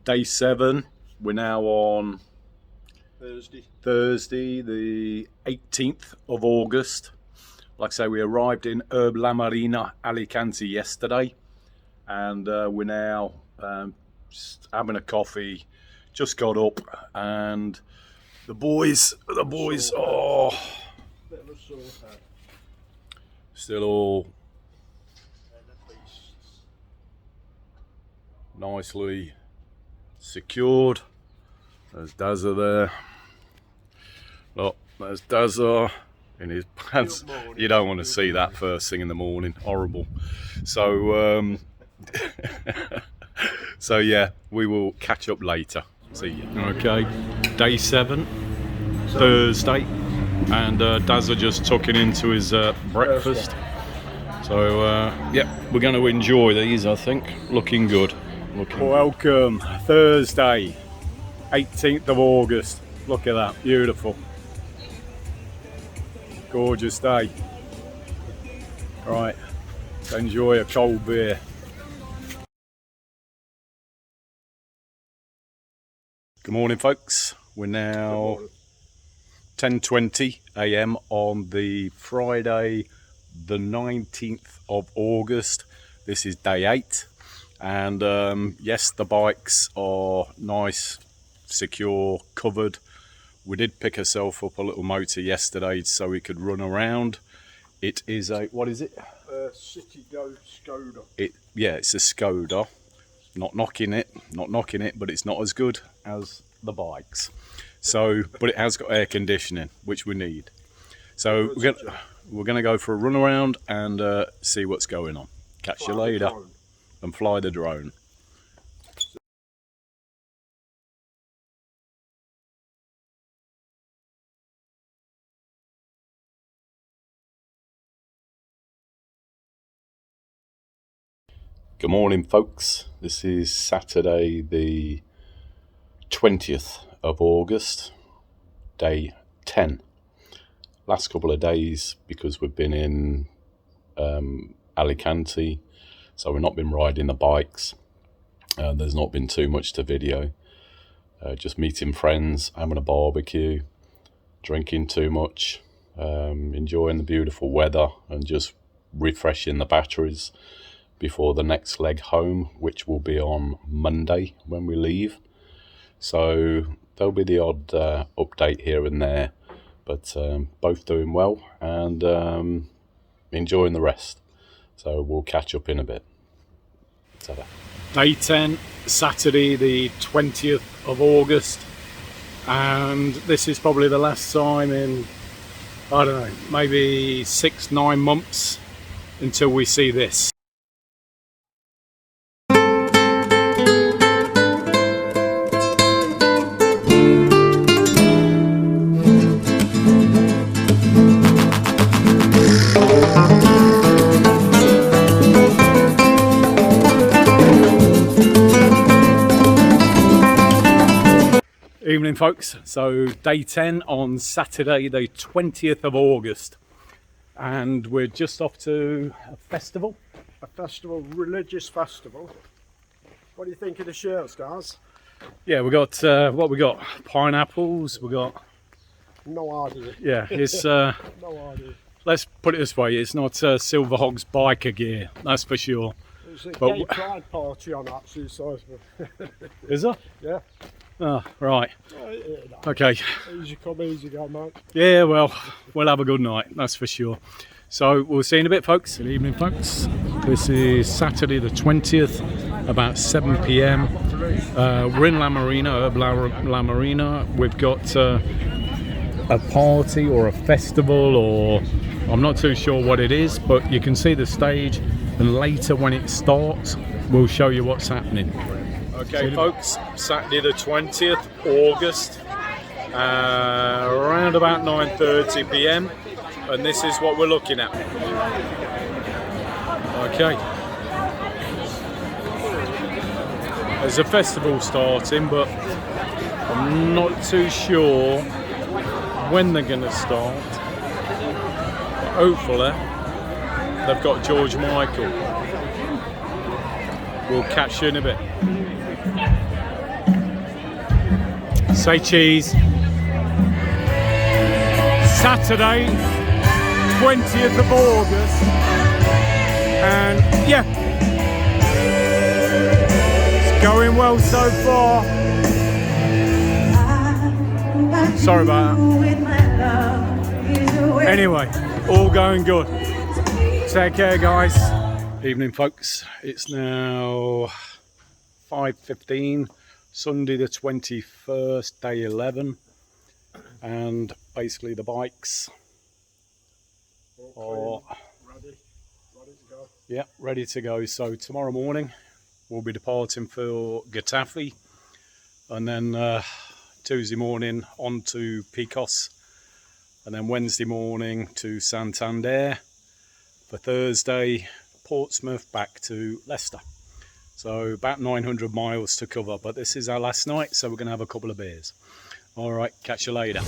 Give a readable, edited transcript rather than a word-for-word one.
day 7. We're now on Thursday, the 18th of August. Like I say, we arrived in La Marina, Alicante yesterday, and we're now just having a coffee. Just got up, and the boys, oh, still all nicely secured. There's Dazza there. Look, there's Dazza in his pants. You don't want to see that first thing in the morning. Horrible. So, so yeah, we will catch up later. See you. Okay, day 7, Thursday, and Dazza just tucking into his breakfast. So, yeah, we're going to enjoy these, I think. Looking good. Welcome, Thursday, 18th of August. Look at that, beautiful. Gorgeous day. Right, let's enjoy a cold beer. Good morning, folks. We're now 10:20 a.m. on the Friday, the 19th of August. This is day 8. And yes, the bikes are nice, secure, covered. We did pick ourselves up a little motor yesterday so we could run around. It is a, what is it? City Go Skoda. It's a Skoda. Not knocking it, but it's not as good as the bikes. So, but it has got air conditioning, which we need. So we're gonna go for a run around and see what's going on. Catch you later. And fly the drone. Good morning, folks. This is Saturday the 20th of August, day 10. Last couple of days, because we've been in Alicante, so we've not been riding the bikes. There's not been too much to video. Just meeting friends, having a barbecue, drinking too much, enjoying the beautiful weather and just refreshing the batteries before the next leg home, which will be on Monday when we leave. So there'll be the odd update here and there, but both doing well and enjoying the rest. So we'll catch up in a bit. Ta-da. Day 10, Saturday the 20th of August, and this is probably the last time in, I don't know, maybe 6-9 months until we see this. Evening, folks. So day 10 on Saturday the 20th of August, and we're just off to a festival. Religious festival. What do you think of the shirts, guys? Yeah, we got what we got? Pineapples. We got. No idea. Yeah, it's no idea. Let's put it this way: it's not Silverhogs biker gear, that's for sure. There's a gay pride party on actually, so. Is there? Yeah. Oh, right. Okay. Easy come, easy go, mate. Yeah, well, we'll have a good night, that's for sure. So we'll see you in a bit, folks. Good evening, folks. This is Saturday the 20th, about 7 p.m. We're in La Marina, La Marina. We've got a party or a festival, or I'm not too sure what it is, but you can see the stage, and later when it starts, we'll show you what's happening. Okay, folks, Saturday the 20th August, around about 9:30 p.m, and this is what we're looking at. Okay, there's a festival starting, but I'm not too sure when they're going to start. But hopefully they've got George Michael. We'll catch you in a bit. Say cheese. Saturday, 20th of August, and yeah, it's going well so far. Sorry about that. Anyway, all going good. Take care, guys. Evening, folks. It's now 5:15, Sunday the 21st, day 11, and basically the bikes are ready to go. Yeah, ready to go. So tomorrow morning we'll be departing for Getafe, and then Tuesday morning on to Picos, and then Wednesday morning to Santander. For Thursday, Portsmouth back to Leicester. So about 900 miles to cover, but this is our last night, so we're going to have a couple of beers. All right, catch you later.